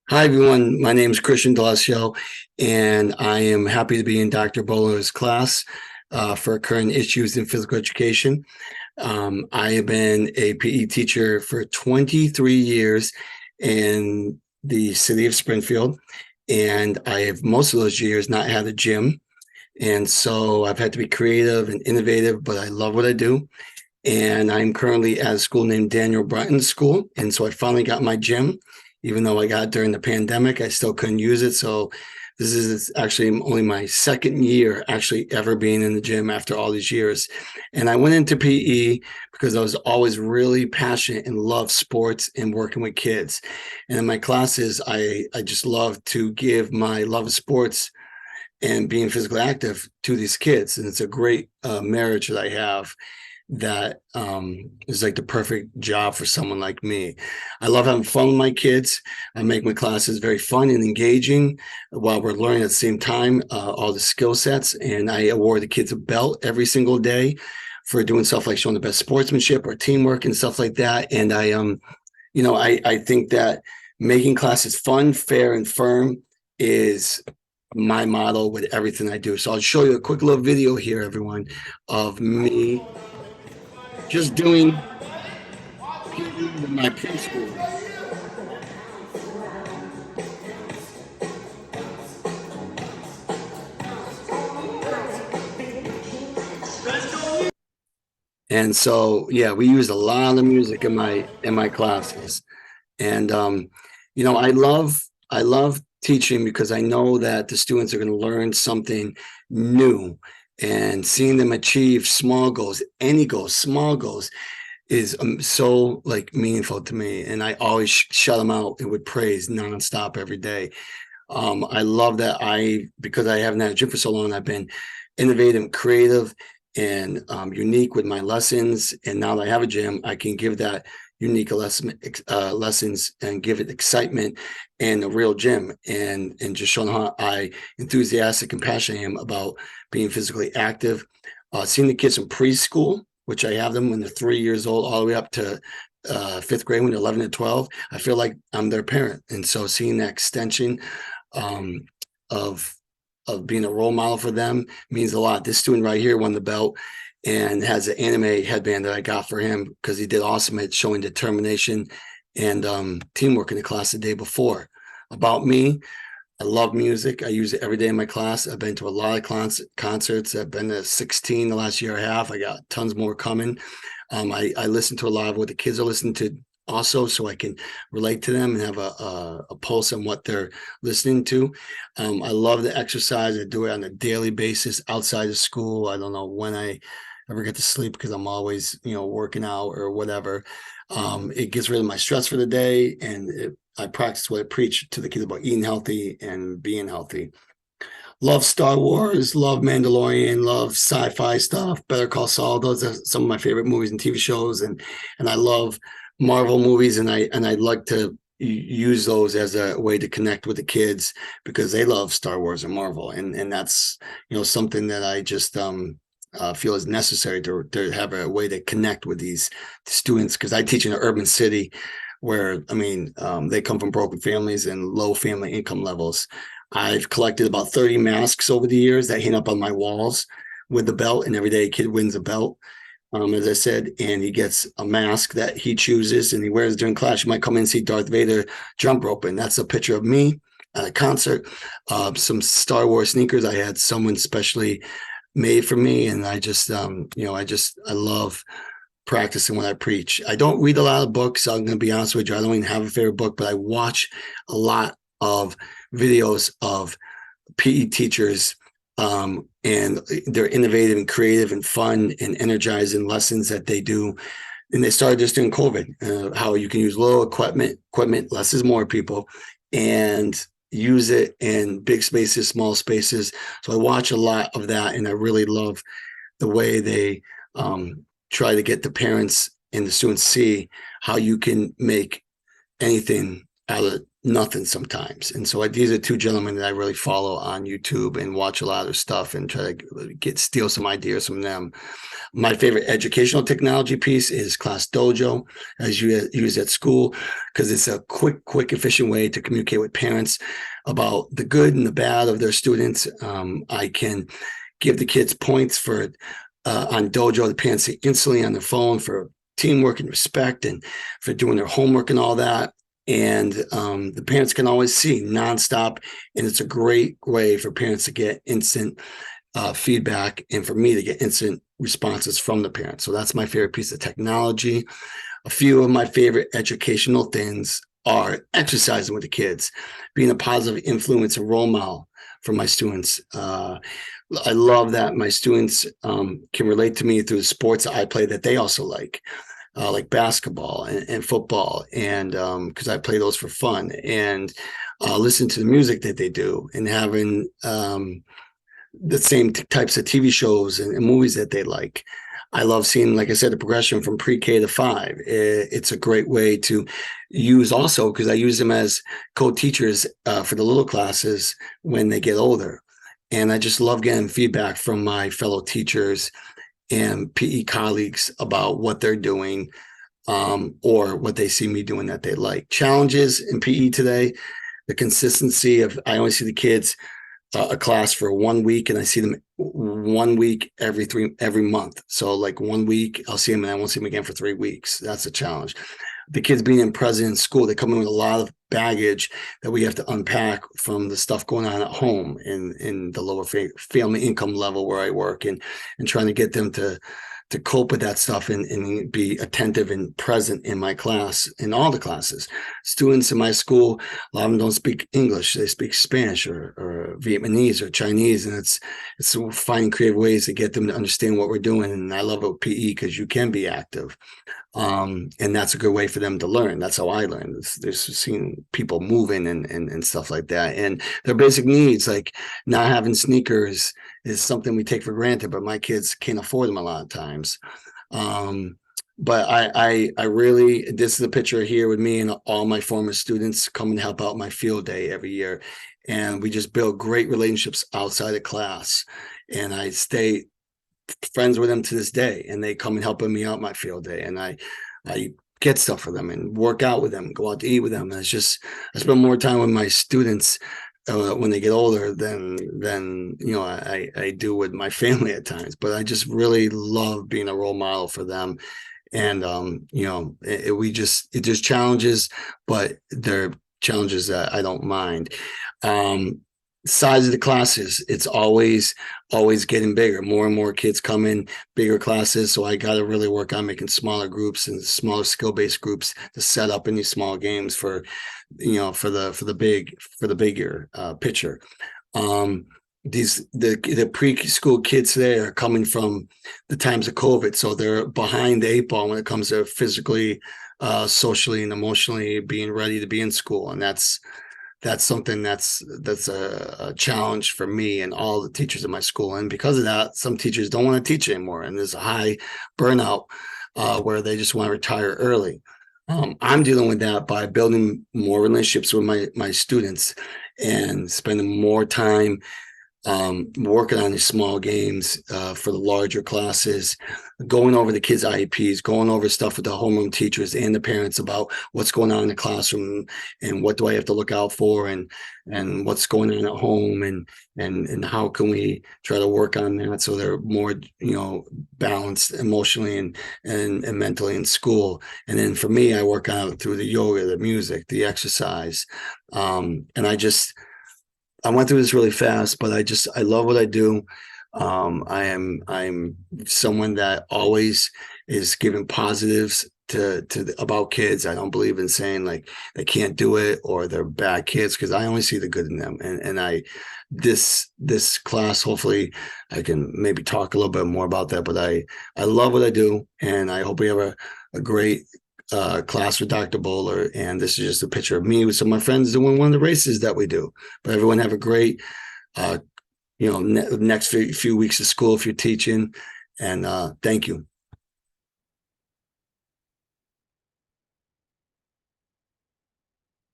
Hi, everyone. My name is Christian Dalessio, and I am happy to be in Dr. Bowler's class for current issues in physical education. I have been a PE teacher for 23 years in the city of Springfield, and I have most of those years not had a gym. And so I've had to be creative and innovative, but I love what I do. And I'm currently at a school named Daniel Brunton School. And so I finally got my gym. Even though I got it during the pandemic, I still couldn't use it. So this is actually only my second year actually ever being in the gym after all these years. And I went into PE because I was always really passionate and loved sports and working with kids. And in my classes, I just love to give my love of sports and being physically active to these kids. And it's a great marriage that I have that is like the perfect job for someone like me. I love having fun with my kids. I make my classes very fun and engaging while we're learning at the same time all the skill sets. And I award the kids a belt every single day for doing stuff like showing the best sportsmanship or teamwork and stuff like that. And I think that making classes fun, fair, and firm is my motto with everything I do. So I'll show you a quick little video here, everyone, of me just doing PE with my preschoolers. And so, yeah, we use a lot of music in my classes. And I love teaching because I know that the students are going to learn something new, and seeing them achieve small goals, any goals, small goals, is so like meaningful to me. And I always shut them out with praise nonstop every day. I love that because I haven't had a gym for so long, I've been innovative, creative, and unique with my lessons. And now that I have a gym, I can give that unique lessons and give it excitement and a real gym, and just showing how enthusiastic and passionate I am about being physically active. Seeing the kids from preschool, which I have them when they're 3 years old, all the way up to fifth grade when they're 11 and 12, I feel like I'm their parent. And so seeing that extension um, of being a role model for them means a lot. This student right here won the belt and has an anime headband that I got for him because he did awesome at showing determination and teamwork in the class the day before. About me, I love music. I use it every day in my class. I've been to a lot of concerts. I've been to 16 the last year and a half. I got tons more coming. I listen to a lot of what the kids are listening to also, so I can relate to them and have a pulse on what they're listening to. I love the exercise. I do it on a daily basis outside of school. I don't know when I ever get to sleep because I'm always, working out or whatever. It gets rid of my stress for the day, and I practice what I preach to the kids about eating healthy and being healthy. Love Star Wars, love Mandalorian, love sci-fi stuff. Better Call Saul. Those are some of my favorite movies and TV shows, and I love Marvel movies, and I like to use those as a way to connect with the kids because they love Star Wars and Marvel, and that's something that I just feel is necessary to have a way to connect with these students, because I teach in an urban city where they come from broken families and low family income levels. I've collected about 30 masks over the years that hang up on my walls with the belt, and every day a kid wins a belt, as I said, and he gets a mask that he chooses and he wears during class. You might come in and see Darth Vader jump rope, and that's a picture of me at a concert. Some Star Wars sneakers I had someone specially made for me, and I love practicing what I preach. I don't read a lot of books. I'm going to be honest with you. I don't even have a favorite book, but I watch a lot of videos of PE teachers, and they're innovative and creative and fun and energizing lessons that they do. And they started just during COVID, how you can use little equipment, less is more, people, and use it in big spaces, small spaces. So I watch a lot of that, and I really love the way they try to get the parents and the students see how you can make anything out of nothing sometimes. And so these are two gentlemen that I really follow on YouTube and watch a lot of their stuff and try to steal some ideas from them. My favorite educational technology piece is Class Dojo, as you use at school, because it's a quick, efficient way to communicate with parents about the good and the bad of their students. I can give the kids points for on Dojo. The parents see instantly on their phone for teamwork and respect and for doing their homework and all that. And the parents can always see nonstop. And it's a great way for parents to get instant feedback and for me to get instant responses from the parents. So that's my favorite piece of technology. A few of my favorite educational things are exercising with the kids, being a positive influence and role model for my students. I love that my students can relate to me through the sports I play that they also like basketball and football, and because I play those for fun, and listen to the music that they do, and having the same types of TV shows and movies that they like. I love seeing, like I said, the progression from pre-K to 5. It's a great way to use also, because I use them as co-teachers for the little classes when they get older. And I just love getting feedback from my fellow teachers and PE colleagues about what they're doing or what they see me doing that they like. Challenges in PE today, the consistency of, I only see the kids a class for 1 week, and I see them 1 week every month. So like 1 week I'll see them and I won't see them again for 3 weeks. That's a challenge. The kids being present in school, they come in with a lot of baggage that we have to unpack from the stuff going on at home in the lower family income level where I work, and trying to get them to cope with that stuff and be attentive and present in my class, in all the classes. Students in my school, a lot of them don't speak English. They speak Spanish or Vietnamese or Chinese. And it's finding creative ways to get them to understand what we're doing. And I love it PE because you can be active. And that's a good way for them to learn. That's how I learn. There's seeing people moving and stuff like that. And their basic needs, like not having sneakers, is something we take for granted, but my kids can't afford them a lot of times. But I really, this is a picture here with me and all my former students come and help out my field day every year. And we just build great relationships outside of class. And I stay friends with them to this day, and they come and helping me out my field day, and I get stuff for them and work out with them, go out to eat with them. And it's just, I spend more time with my students when they get older than I do with my family at times. But I just really love being a role model for them. And there's challenges, but they're challenges that I don't mind. Size of the classes, it's always getting bigger. More and more kids come in, bigger classes. So I got to really work on making smaller groups and smaller skill-based groups to set up in these small games for the bigger picture. The preschool kids today are coming from the times of COVID, so they're behind the 8 ball when it comes to physically, socially, and emotionally being ready to be in school, and that's something that's a challenge for me and all the teachers in my school. And because of that, some teachers don't want to teach anymore, and there's a high burnout where they just want to retire early. I'm dealing with that by building more relationships with my students and spending more time working on these small games for the larger classes, going over the kids' IEPs, going over stuff with the homeroom teachers and the parents about what's going on in the classroom and what do I have to look out for, and what's going on at home, and how can we try to work on that so they're more balanced emotionally and mentally in school. And then for me, I work on it through the yoga, the music, the exercise, and I went through this really fast, but I love what I do. I'm someone that always is giving positives about kids. I don't believe in saying like they can't do it or they're bad kids, because I only see the good in them. And this class, hopefully I can maybe talk a little bit more about that, but I love what I do, and I hope we have a great class with Dr. Bowler. And this is just a picture of me with some of my friends doing one of the races that we do. But everyone have a great next few weeks of school if you're teaching, and thank you.